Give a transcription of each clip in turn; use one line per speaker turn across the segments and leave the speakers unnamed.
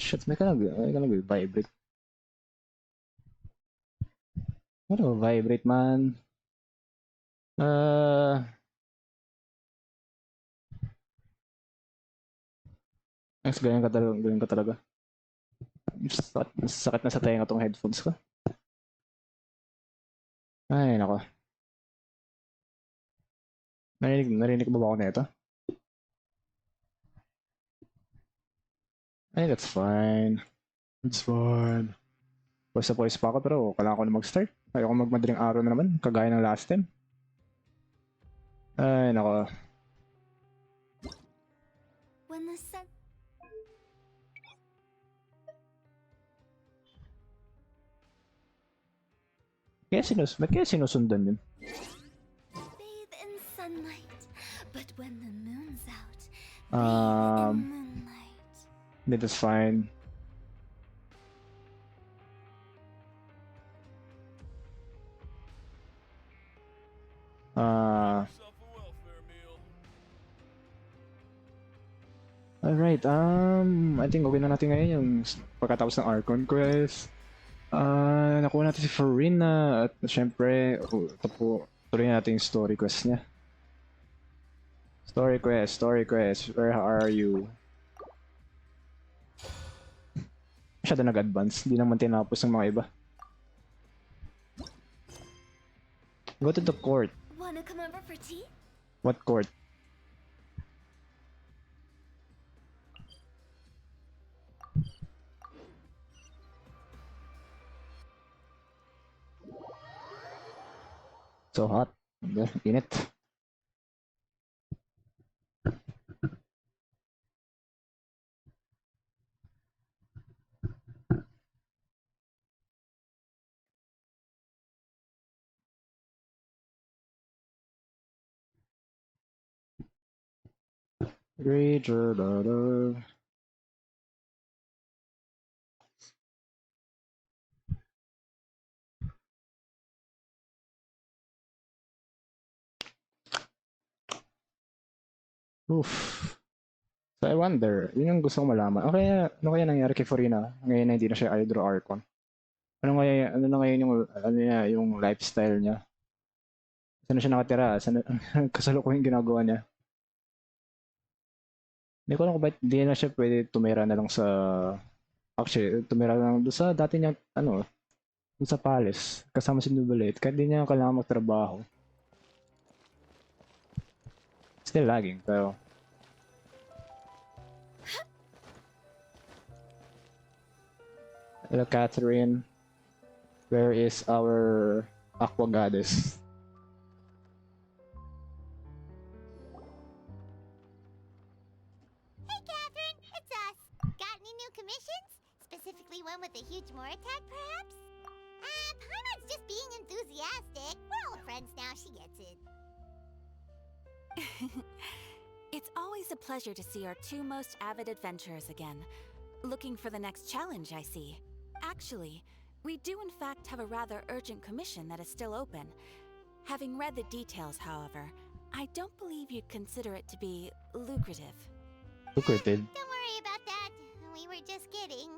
Shit, may ka nag-vibrate. Ano, vibrate man. Mas ganyan ka talaga. Sakit na sa tenga tong headphones ko. Ay, nako. Narinig mo ba ako nito? Ay, that's fine. It's fine. Pwes na pwes pa ako pero kailangan ko na mag-start. Ayoko magmadaling araw na naman, kagaya ng last time. Ay, nako.
When the sun...
Ba't kaya sinusundan yun?
Bathe in sunlight, but when the moon's out, bathe in moonlight.
That's fine. Alright, I think okay na natin ngayon yung pagkatapos ng Archon Quest. Nakuha natin si Farina at syempre, tuloy natin yung story quest niya. Story quest, where are you? Masyado nag-advance, hindi naman tinapos ng mga iba. Go to the court.
Wanna come over for tea?
What court? So hot. Init. Rager, Oof. So I wonder, yun yung gusto kong malaman. Ano kaya nangyari kay Farina ngayon na hindi na siya Hydro Archon? Ano na ngayon yung lifestyle niya? Saan na siya nakatira? Saan kasalukuyan ginagawa niya? Hindi ko alam kung ba't hindi na siya pwede tumira na lang sa... Actually, tumira lang doon sa dati niya, doon sa palace, kasama si Nubalate, kahit di niya kailangan magtrabaho. Still lagging, pero... Hello, Catherine. Where is our Aqua Goddess?
Hey, Catherine, it's us. Got any new commissions? Specifically one with a huge more attack, perhaps? Paimon's just being enthusiastic. We're all friends now, she gets it.
It's always a pleasure to see our two most avid adventurers again. Looking for the next challenge, I see. Actually, we do in fact have a rather urgent commission that is still open. Having read the details, however, I don't believe you'd consider it to be lucrative.
Lucrative?
Don't worry about that. We were just kidding.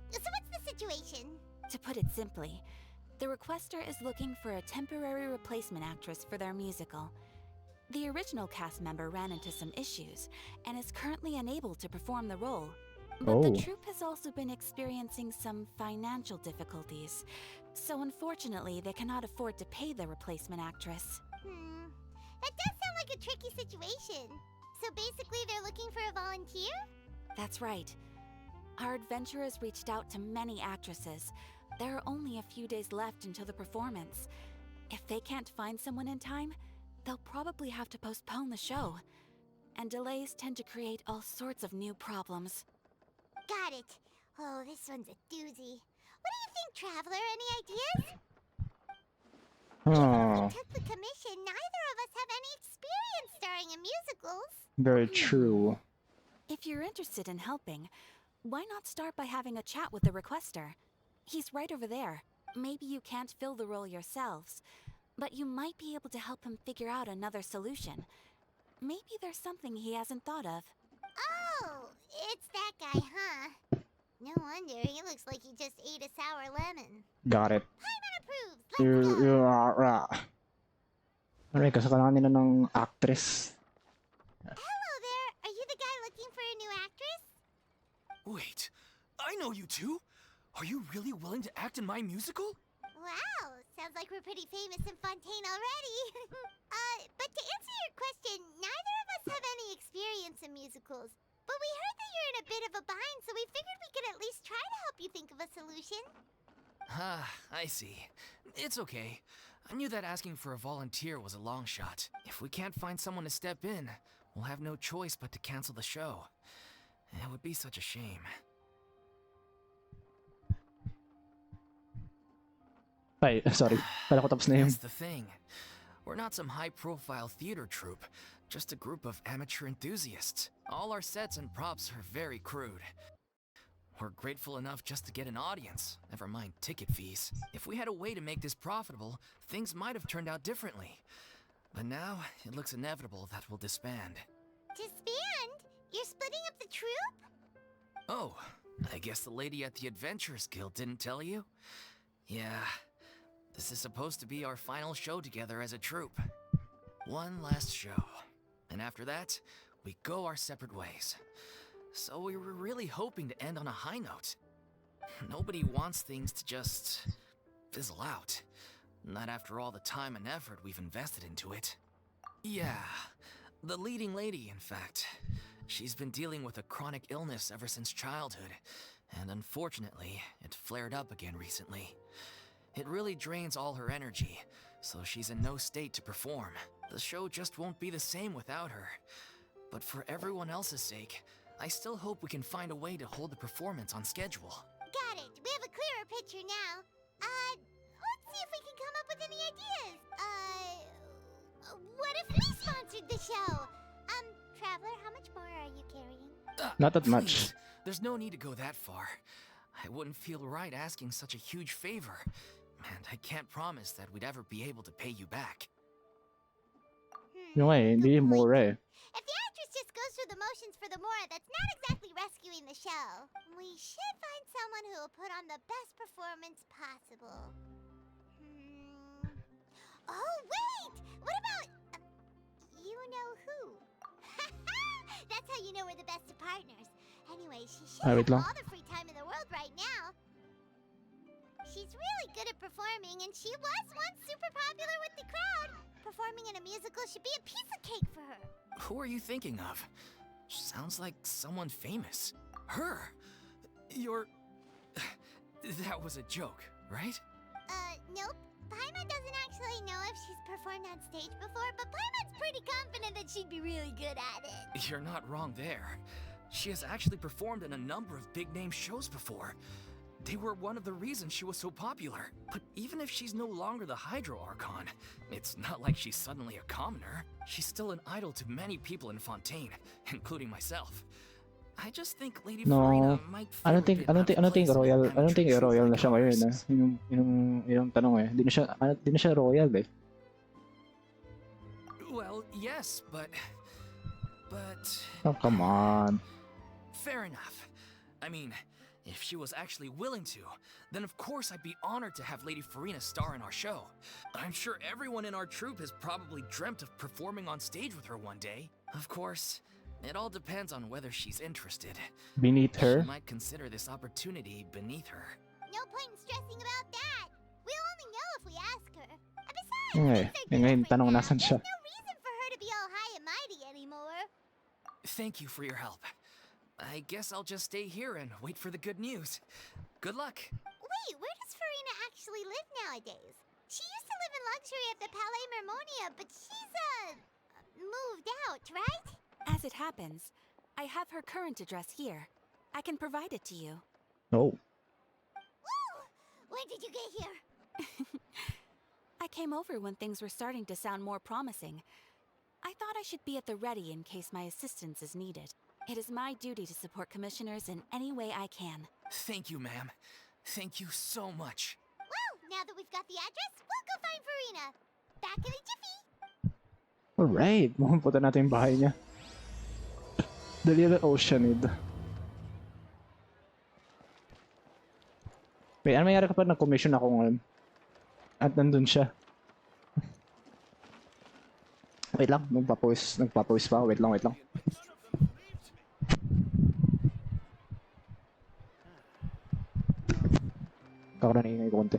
So what's the situation?
To put it simply, the requester is looking for a temporary replacement actress for their musical. The original cast member ran into some issues and is currently unable to perform the role. But the troupe has also been experiencing some financial difficulties, so unfortunately they cannot afford to pay the replacement actress.
That does sound like a tricky situation. So basically they're looking for a volunteer?
That's right. Our adventurers reached out to many actresses. There are only a few days left until the performance. If they can't find someone in time, they'll probably have to postpone the show. And delays tend to create all sorts of new problems.
Got it. Oh, this one's a doozy. What do you think, Traveler? Any ideas? Even if we took the commission, neither of us have any experience starring in musicals.
Very true.
If you're interested in helping, why not start by having a chat with the requester? He's right over there. Maybe you can't fill the role yourselves, but you might be able to help him figure out another solution. Maybe there's something he hasn't thought of.
Oh, Oh, it's that guy, huh? No wonder, he looks like he just ate a sour lemon.
Got it.
Paimon approves, let's
You,
go!
you are... Alright, kasalanan nila ng actress.
Hello there, are you the guy looking for a new actress?
Wait, I know you two. Are you really willing to act in my musical?
Wow, sounds like we're pretty famous in Fontaine already. But to answer your question, neither of us have any experience in musicals. But we heard that you're in a bit of a bind, so we figured we could at least try to help you think of a solution.
Ah, I see. It's okay. I knew that asking for a volunteer was a long shot. If we can't find someone to step in, we'll have no choice but to cancel the show. It would be such a shame.
Ay, sorry. Kala ko tapos na yun.
That's the thing. We're not some high-profile theater troupe, just a group of amateur enthusiasts. All our sets and props are very crude. We're grateful enough just to get an audience, never mind ticket fees. If we had a way to make this profitable, things might have turned out differently. But now, it looks inevitable that we'll disband.
Disband? You're splitting up the troupe?
Oh, I guess the lady at the Adventurers Guild didn't tell you? Yeah, this is supposed to be our final show together as a troupe. One last show. And after that, we go our separate ways. So we were really hoping to end on a high note. Nobody wants things to just fizzle out. Not after all the time and effort we've invested into it. Yeah, the leading lady, in fact. She's been dealing with a chronic illness ever since childhood, and unfortunately, it flared up again recently. It really drains all her energy, so she's in no state to perform. The show just won't be the same without her. But for everyone else's sake, I still hope we can find a way to hold the performance on schedule.
Got it. We have a clearer picture now. Let's see if we can come up with any ideas. What if we sponsored the show? Traveler, how much more are you carrying?
Not that
Please,
much.
There's no need to go that far. I wouldn't feel right asking such a huge favor. And I can't promise that we'd ever be able to pay you back.
Yung nga eh, hindi
Good point.
mura eh.
If the actress just goes through the motions for the Mora, that's not exactly rescuing the show. We should find someone who will put on the best performance possible. Oh, wait! What about... you know who? That's how you know we're the best of partners. Anyway, she should
Wait
have
lang.
all the free time in the world right now. She's really good at performing, and she was once super popular with the crowd. Performing in a musical should be a piece of cake for her.
Who are you thinking of? Sounds like someone famous. Her! You're... That was a joke, right?
Nope. Paimon doesn't actually know if she's performed on stage before, but Paimon's pretty confident that she'd be really good at it.
You're not wrong there. She has actually performed in a number of big-name shows before. They were one of the reasons she was so popular. But even if she's no longer the Hydro Archon, it's not like she's suddenly a commoner. She's still an idol to many people in Fontaine, including myself. I just think Lady
No,
Farina might feel
I don't
a
think
bit
I don't
out
think
of
I don't think
place
royal
with
I don't think
amateur
royal na
troupe
siya
like
ngayon
ours.
yung tanong eh. Di na siya royal eh.
Well, yes, but
Oh, come on.
fair enough. I mean, if she was actually willing to, then of course I'd be honored to have Lady Farina star in our show. I'm sure everyone in our troupe has probably dreamt of performing on stage with her one day. Of course, it all depends on whether she's interested.
Beneath her.
She might consider this opportunity beneath her.
No point in stressing about that. We'll only know if we ask her. And besides,
Yung nga
things
eh.
are
Yung ngayon,
different
tanong
now.
nasan siya.
There's no reason for her to be all high and mighty anymore.
Thank you for your help. I guess I'll just stay here and wait for the good news. Good luck.
Wait, where does Farina actually live nowadays? She used to live in luxury at the Palais Mermonia, but she's, moved out, right?
As it happens, I have her current address here. I can provide it to you.
No.
Woo! When did you get here?
I came over when things were starting to sound more promising. I thought I should be at the ready in case my assistance is needed. It is my duty to support commissioners in any way I can.
Thank you, ma'am. Thank you so much.
Well, now that we've got the address, we'll go find Farina. Back in a jiffy.
Alright, pupunta natin yung bahay niya. The Little Oceanid. Wait, ano mayroon kapag nag-commission ako ngayon? At nandun siya. Wait lang, nagpapawis pa ako. Wait lang. Kakaroon na ingay ko konti.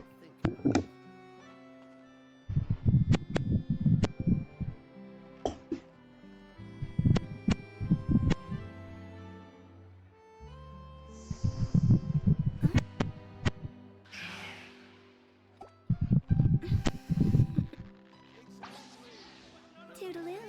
Toodaloo.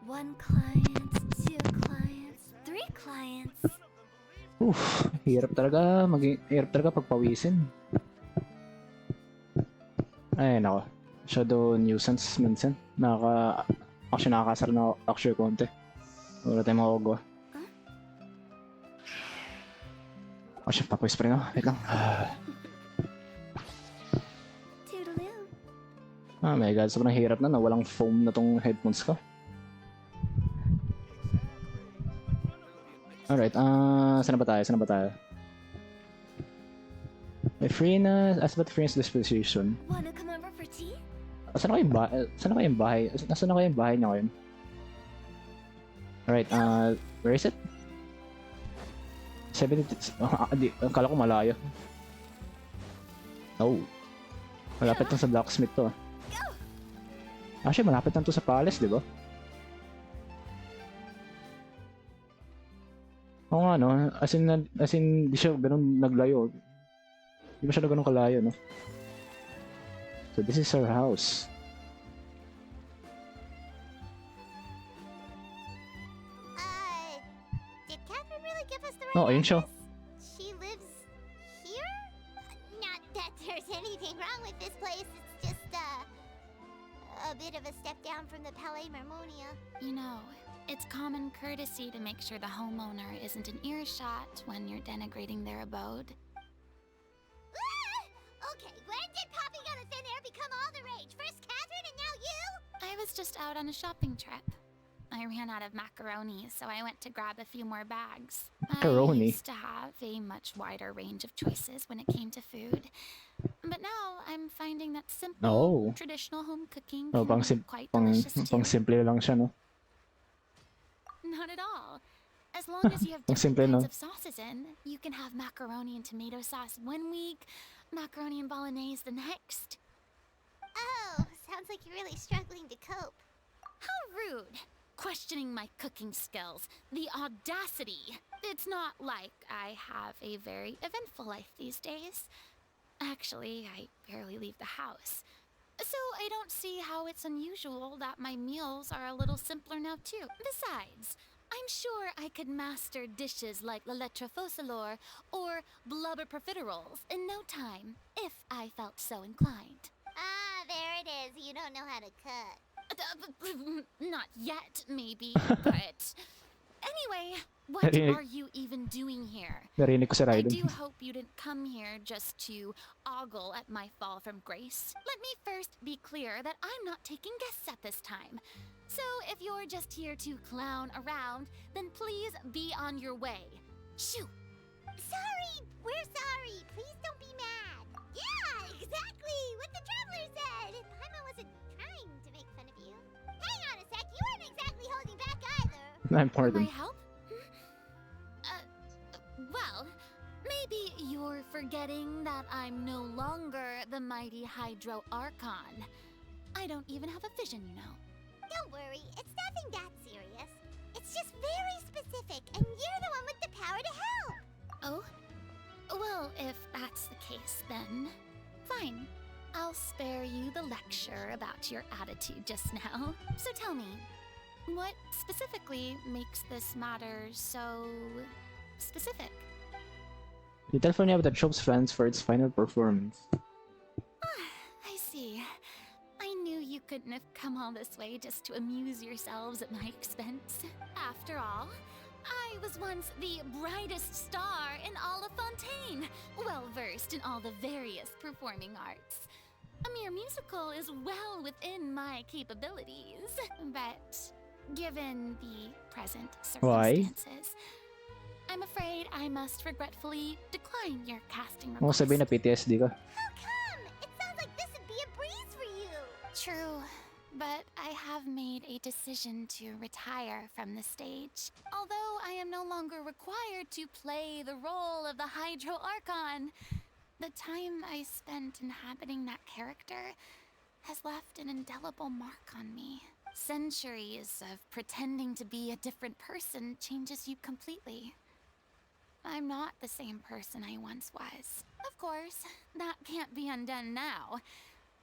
One client, two clients, three clients.
Hirap talaga pagpawisin. Ay, nako. Shadow nuisance minsan. Nakakasar na actually konti. Wala tayong makagawa. Actually, papawis pa rin ako. Wait lang.
Toodaloo.
Oh my god, sobrang hirap na. Walang foam na tong headphones ko. Alright, saan na ba tayo? Freena's, as about Freena's disposition.
Wanna come over for tea?
Saan na kayong bahay? Nasaan na kayong bahay niya ngayon? Alright, where is it? 70, akala ko malayo. Oh. Malapit lang sa blacksmith to. Actually, malapit lang to sa palace, di ba? Oo nga, no? As in, di siya ganun naglayo. Di ba siya na ganun kalayo, no? So, this is our house.
Did Catherine really give us the right
Oh, ayun siya.
address? She lives here? Not that there's anything wrong with this place. It's just, a bit of a step down from the Palais Marmonia.
You know, it's common courtesy to make sure the homeowner isn't in earshot when you're denigrating their abode.
Okay, when did popping out of thin air become all the rage? First Catherine and now you?
I was just out on a shopping trip. I ran out of macaroni, so I went to grab a few more bags.
Macaroni?
I used to have a much wider range of choices when it came to food. But now I'm finding that simple, traditional home cooking
Oh,
can be quite delicious too.
pang simple lang siya, no?
Not at all. As long as you have
Ang
different
simple,
kinds
no?
of sauces in, you can have macaroni and tomato sauce one week, macaroni and bolognese the next.
Oh, sounds like you're really struggling to cope.
How rude! Questioning my cooking skills. The audacity! It's not like I have a very eventful life these days. Actually, I barely leave the house. So I don't see how it's unusual that my meals are a little simpler now too. Besides, I'm sure I could master dishes like la lettre focilor or blubber profiteroles in no time, if I felt so inclined.
Ah, there it is. You don't know how to cook.
Not yet, maybe, but... Anyway, what
Narinig-
are you even doing here?
Narinig ko si
I
Raiden.
do hope you didn't come here just to ogle at my fall from grace. Let me first be clear that I'm not taking guests at this time. So if you're just here to clown around, then please be on your way. Shoo!
Sorry! We're sorry! Please don't be mad! Yeah, exactly! What the traveler said! Paimon wasn't trying to make fun of you. Hang on a sec, you weren't exactly holding back either!
I'm
My
pardon.
help? Well, maybe you're forgetting that I'm no longer the mighty Hydro Archon. I don't even have a vision, you know.
Don't worry, it's nothing that serious. It's just very specific, and you're the one with the power to help!
Oh? Well, if that's the case, then fine. I'll spare you the lecture about your attitude just now. So tell me, what specifically makes this matter so specific?
Little Fornia that shows plans for its final performance.
I see. you couldn't have come all this way just to amuse yourselves at my expense. After all, I was once the brightest star in all of Fontaine, well versed in all the various performing arts. A mere musical is well within my capabilities, but given the present
Why?
circumstances, I'm afraid I must regretfully decline your casting
Mo
request.
sabihin na PTSD ka.
How come? It sounds like this would be a breeze for you.
True, but I have made a decision to retire from the stage. Although I am no longer required to play the role of the Hydro Archon, the time I spent inhabiting that character has left an indelible mark on me. Centuries of pretending to be a different person changes you completely. I'm not the same person I once was. Of course, that can't be undone now.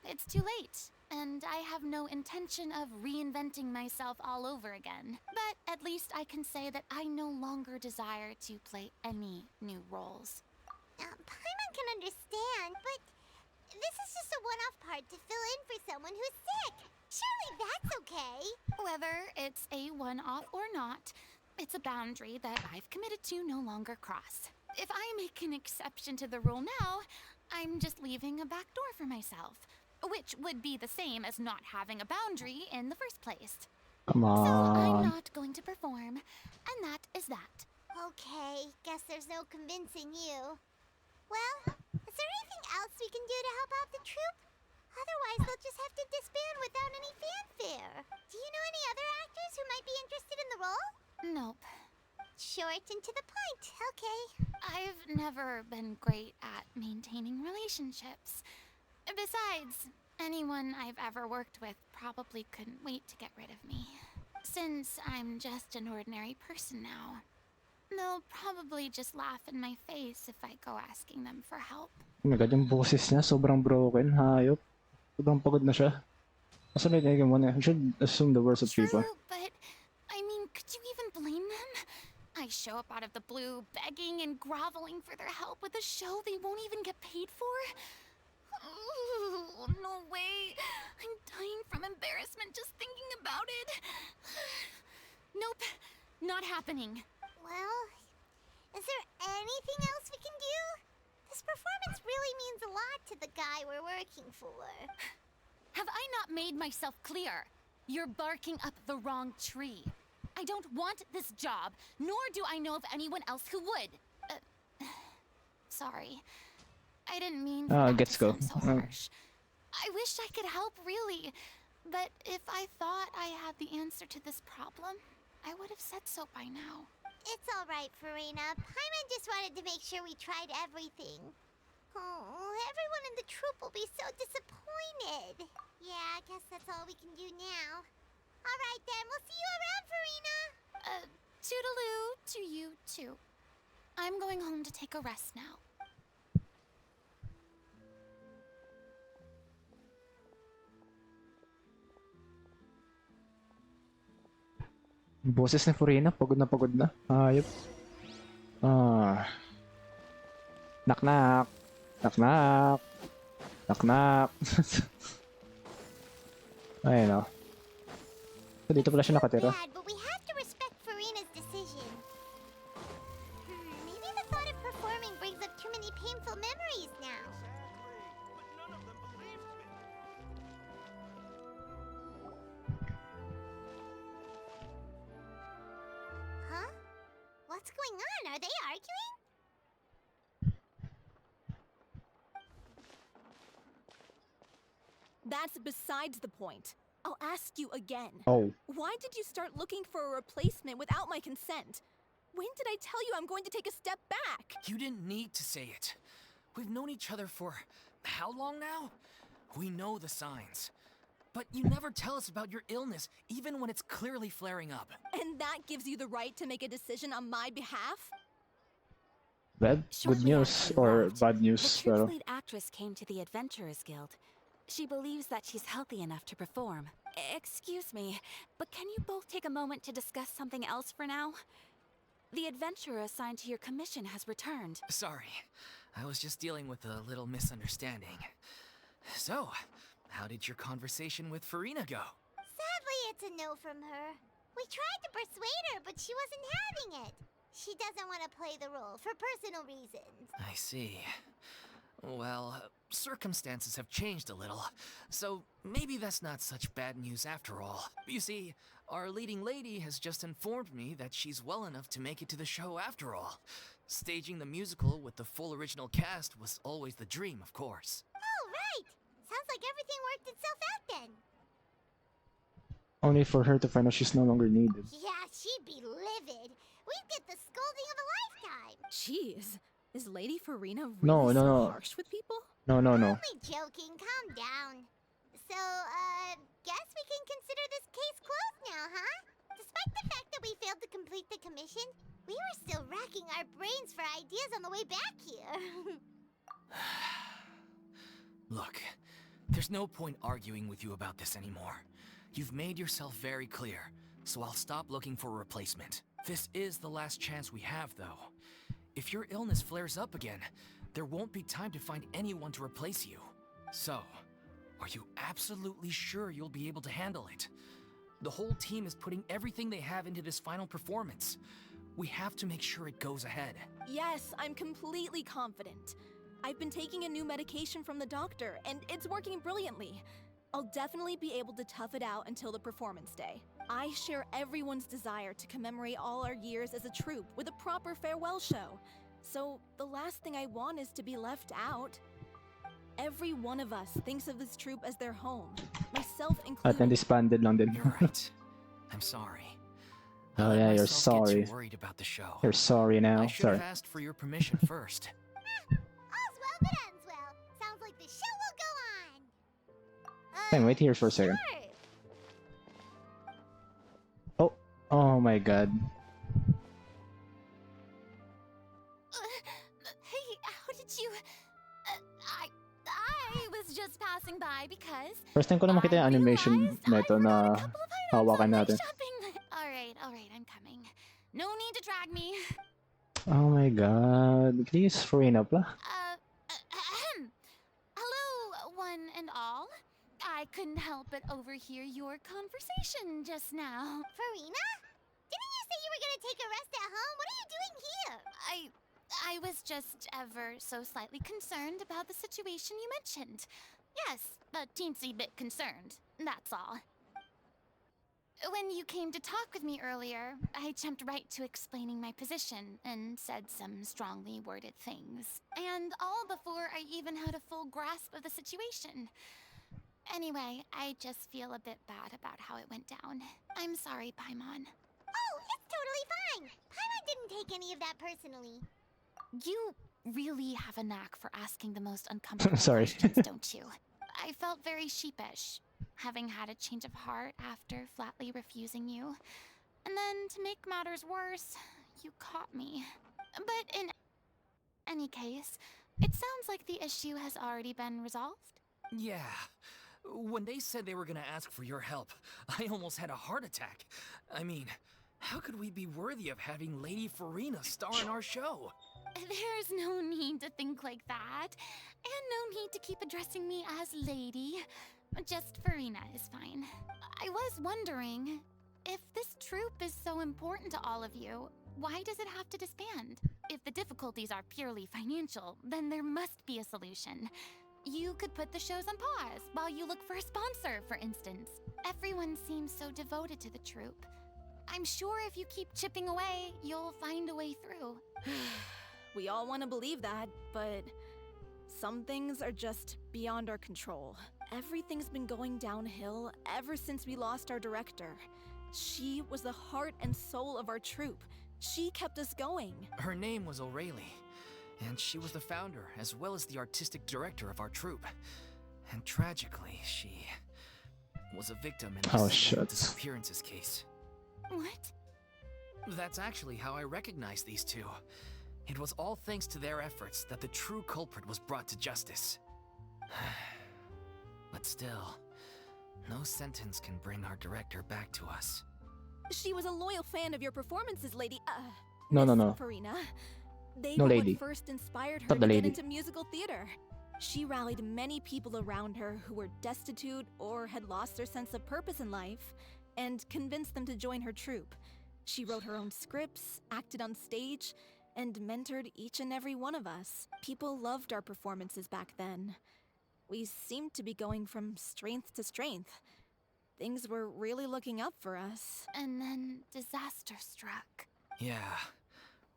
It's too late, and I have no intention of reinventing myself all over again. But at least I can say that I no longer desire to play any new roles.
Paimon can understand, but this is just a one-off part to fill in for someone who's sick. Surely that's okay.
Whether it's a one-off or not, it's a boundary that I've committed to no longer cross. If I make an exception to the rule now, I'm just leaving a back door for myself, which would be the same as not having a boundary in the first place.
Come
So I'm
on.
not going to perform, and that is that.
Okay, guess there's no convincing you. Well, is there anything else we can do to help out the troupe? Otherwise, they'll just have to disband without any fanfare. Do you know any other actors who might be interested in the role?
Nope.
Short and to the point, okay.
I've never been great at maintaining relationships. Besides, anyone I've ever worked with probably couldn't wait to get rid of me. Since I'm just an ordinary person now, they'll probably just laugh in my face if I go asking them for help.
Oh my god, yung boses niya sobrang broken, hayop. Sobrang pagod na siya. Kasi like, you should assume the worst of people.
True, but I mean, could you even blame them? I show up out of the blue, begging and groveling for their help with a show they won't even get paid for? Oh, no way. I'm dying from embarrassment just thinking about it. Nope, not happening.
Well, is there anything else we can do? This performance really means a lot to the guy we're working for.
Have I not made myself clear? You're barking up the wrong tree. I don't want this job, nor do I know of anyone else who would. Sorry. I didn't mean for that
Gets
to
go.
sound so harsh. I wish I could help, really. But if I thought I had the answer to this problem, I would have said so by now.
It's all right, Farina. Paimon just wanted to make sure we tried everything. Oh, everyone in the troupe will be so disappointed. Yeah, I guess that's all we can do now. All right, then. We'll see you around, Farina.
Toodaloo to you, too. I'm going home to take a rest now.
Yung boses ni Furina, pagod na pagod na. Hayop. Ah. Knock knock. Knock knock. Knock knock. Ayun o. So, dito pala siya nakatira.
Bad, but we have to respect Farina's decision. Maybe the thought of performing brings up too many painful memories now. Huh? What's going on? Are they arguing?
That's besides the point. I'll ask you again.
Oh.
Why did you start looking for a replacement without my consent? When did I tell you I'm going to take a step back?
You didn't need to say it. We've known each other for how long now? We know the signs. But you never tell us about your illness, even when it's clearly flaring up.
And that gives you the right to make a decision on my behalf?
Bad? Good
Shortly
news
after you
or
left,
bad
the
news?
troupe's
Pero,
lead actress came to the Adventurers Guild. She believes that she's healthy enough to perform. Excuse me, but can you both take a moment to discuss something else for now? The adventurer assigned to your commission has returned.
Sorry, I was just dealing with a little misunderstanding. So, how did your conversation with Farina go?
Sadly, it's a no from her. We tried to persuade her, but she wasn't having it. She doesn't want to play the role for personal reasons.
I see. Well, circumstances have changed a little, so maybe that's not such bad news after all. You see, our leading lady has just informed me that she's well enough to make it to the show after all. Staging the musical with the full original cast was always the dream, of course.
Oh, right! Sounds like everything worked itself out then.
Only for her to find out she's no longer needed.
Yeah, she'd be livid. We'd get the scolding of a lifetime.
Jeez, is Lady Farina really
No, no,
so
no.
harsh with people?
No.
Only joking, calm down. So, guess we can consider this case closed now, huh? Despite the fact that we failed to complete the commission, we were still racking our brains for ideas on the way back here.
Look, there's no point arguing with you about this anymore. You've made yourself very clear, so I'll stop looking for a replacement. This is the last chance we have, though. If your illness flares up again, there won't be time to find anyone to replace you. So, are you absolutely sure you'll be able to handle it? The whole team is putting everything they have into this final performance. We have to make sure it goes ahead.
Yes, I'm completely confident. I've been taking a new medication from the doctor, and it's working brilliantly. I'll definitely be able to tough it out until the performance day. I share everyone's desire to commemorate all our years as a troupe with a proper farewell show. So the last thing I want is to be left out. Every one of us thinks of this troupe as their home, myself
At
included.
nan-disbanded lang din.
You're right. I'm sorry. I
Oh
let
yeah, you're
myself get
sorry.
too worried about the show.
You're sorry now.
I should
Sorry.
have asked for your permission first.
All's well that ends well. Sounds like the show will go on.
Fine, wait here for a second.
Sure.
Oh my god.
Hey, how did you... I was just passing by because...
First time ko na makita yung animation nito na hawakan natin.
Alright, I'm coming. No need to drag me.
Oh my god. Please, Farina pala.
Hello, one and all. I couldn't help but overhear your conversation just now.
Farina? Didn't you say you were gonna take a rest at home? What are you doing here?
I was just ever so slightly concerned about the situation you mentioned. Yes, a teensy bit concerned, that's all. When you came to talk with me earlier, I jumped right to explaining my position and said some strongly worded things. And all before I even had a full grasp of the situation. Anyway, I just feel a bit bad about how it went down. I'm sorry, Paimon.
Oh, it's totally fine. Paimon didn't take any of that personally.
You really have a knack for asking the most uncomfortable
Sorry.
questions, don't you? I felt very sheepish, having had a change of heart after flatly refusing you. And then, to make matters worse, you caught me. But in any case, it sounds like the issue has already been resolved.
Yeah. When they said they were gonna ask for your help, I almost had a heart attack. I mean, how could we be worthy of having Lady Farina star in our show?
There's no need to think like that, and no need to keep addressing me as lady. Just Farina is fine. I was wondering, if this troupe is so important to all of you, why does it have to disband? If the difficulties are purely financial, then there must be a solution. You could put the shows on pause while you look for a sponsor, for instance. Everyone seems so devoted to the troupe. I'm sure if you keep chipping away, you'll find a way through.
We all want to believe that, but some things are just beyond our control. Everything's been going downhill ever since we lost our director. She was the heart and soul of our troupe. She kept us going.
Her name was O'Reilly, and she was the founder as well as the artistic director of our troupe. And tragically, she was a victim in
Oh,
this
shit.
disappearances case.
What?
That's actually how I recognized these two. It was all thanks to their efforts that the true culprit was brought to justice. But still, no sentence can bring our director back to us.
She was a loyal fan of your performances, Lady.
No,
Miss
no.
Farina. They
No,
were
lady.
what first inspired her
Not
to
the
get
lady.
into musical theater. She rallied many people around her who were destitute or had lost their sense of purpose in life, and convinced them to join her troupe. She wrote her own scripts, acted on stage, and mentored each and every one of us. People loved our performances back then. We seemed to be going from strength to strength. Things were really looking up for us.
And then disaster struck.
Yeah.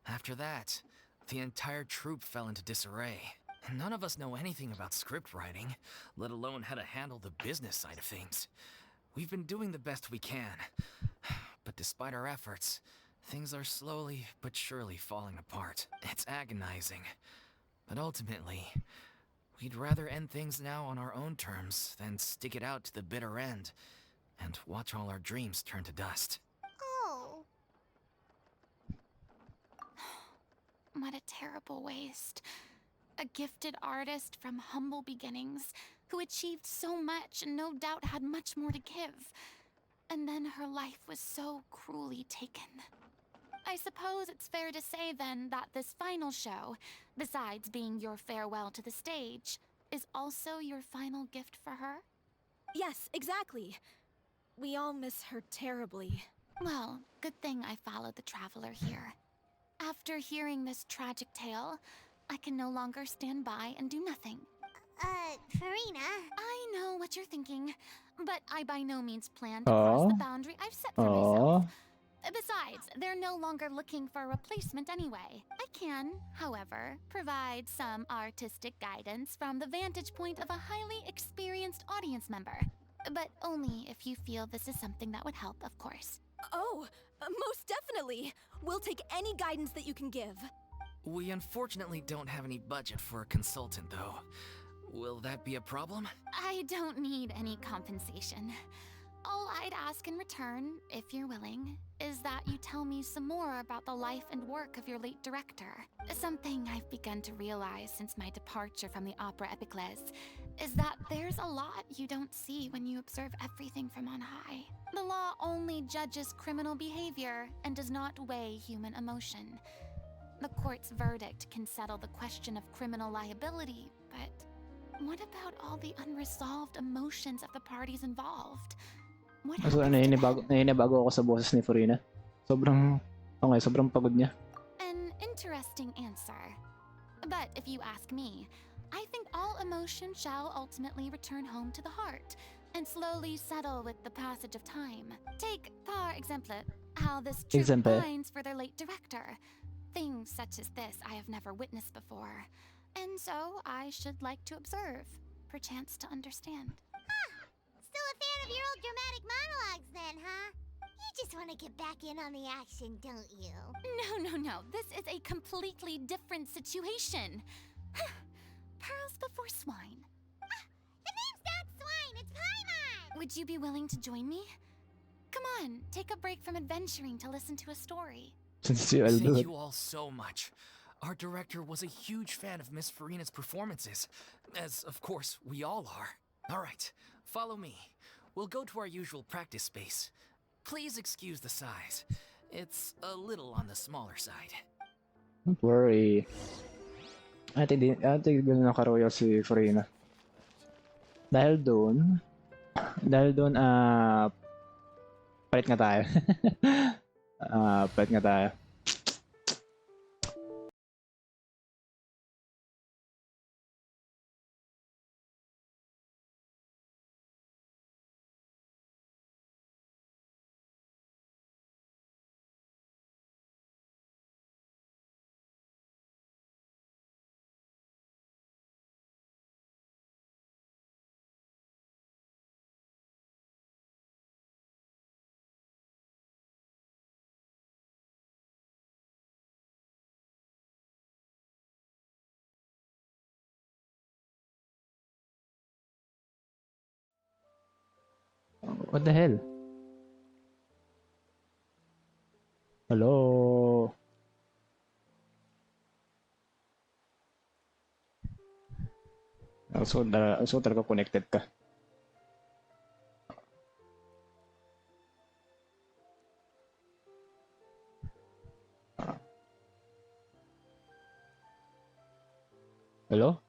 After that, the entire troupe fell into disarray. None of us know anything about script writing, let alone how to handle the business side of things. We've been doing the best we can, but despite our efforts, things are slowly but surely falling apart. It's agonizing, but ultimately, we'd rather end things now on our own terms than stick it out to the bitter end and watch all our dreams turn to dust.
Oh.
What a terrible waste. A gifted artist from humble beginnings who achieved so much and no doubt had much more to give. And then her life was so cruelly taken. I suppose it's fair to say then that this final show, besides being your farewell to the stage, is also your final gift for her?
Yes, exactly. We all miss her terribly.
Well, good thing I followed the traveler here. After hearing this tragic tale, I can no longer stand by and do nothing.
Farina.
I know what you're thinking, but I by no means plan to cross the boundary I've set for
Oh.
myself. Besides, they're no longer looking for a replacement anyway. I can, however, provide some artistic guidance from the vantage point of a highly experienced audience member. But only if you feel this is something that would help, of course.
Oh, most definitely. We'll take any guidance that you can give.
We unfortunately don't have any budget for a consultant, though. Will that be a problem?
I don't need any compensation. All I'd ask in return, if you're willing, is that you tell me some more about the life and work of your late director. Something I've begun to realize since my departure from the Opera Epicles is that there's a lot you don't see when you observe everything from on high. The law only judges criminal behavior and does not weigh human emotion. The court's verdict can settle the question of criminal liability, but what about all the unresolved emotions of the parties involved? What
So,
happens to them?
naninibago ako sa boses ni Farina. Sobrang pagod niya.
An interesting answer. But if you ask me, I think all emotion shall ultimately return home to the heart and slowly settle with the passage of time. Take, par exemple, how this troupe
Exemple.
pines for their late director. Things such as this I have never witnessed before. And so I should like to observe, perchance to understand.
Still a fan of your old dramatic monologues then, huh? You just want to get back in on the action, don't you?
No. This is a completely different situation. Pearls before swine.
The name's not Swine, it's Paimon!
Would you be willing to join me? Come on, take a break from adventuring to listen to a story.
Since you
Thank you all so much. Our director was a huge fan of Miss Farina's performances, as of course we all are. All right, follow me. We'll go to our usual practice space. Please excuse the size. It's a little on the smaller side.
Don't worry. Ate ganun nakaroyal si Farina. Dahil doon, palit nga tayo. Palit nga tayo. What the hell? Hello? So talaga connected ka. Hello?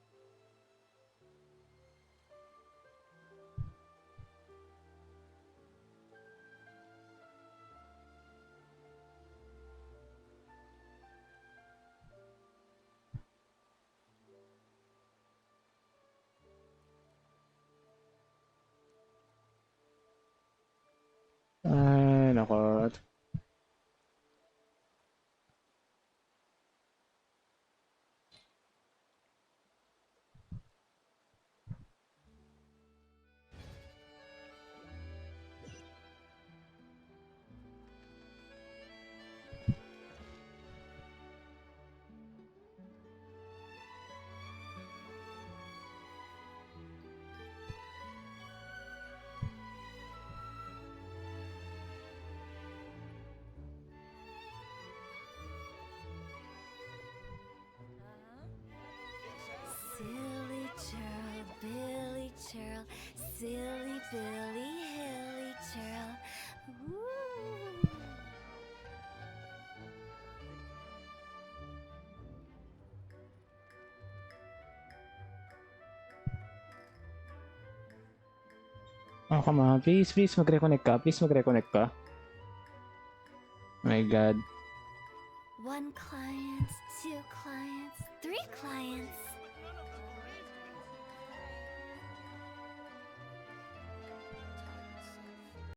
Oh, come on. Please, please, mag-reconnect ka. Please, mag-reconnect ka. Oh my God.
1 client, 2 clients, 3 clients.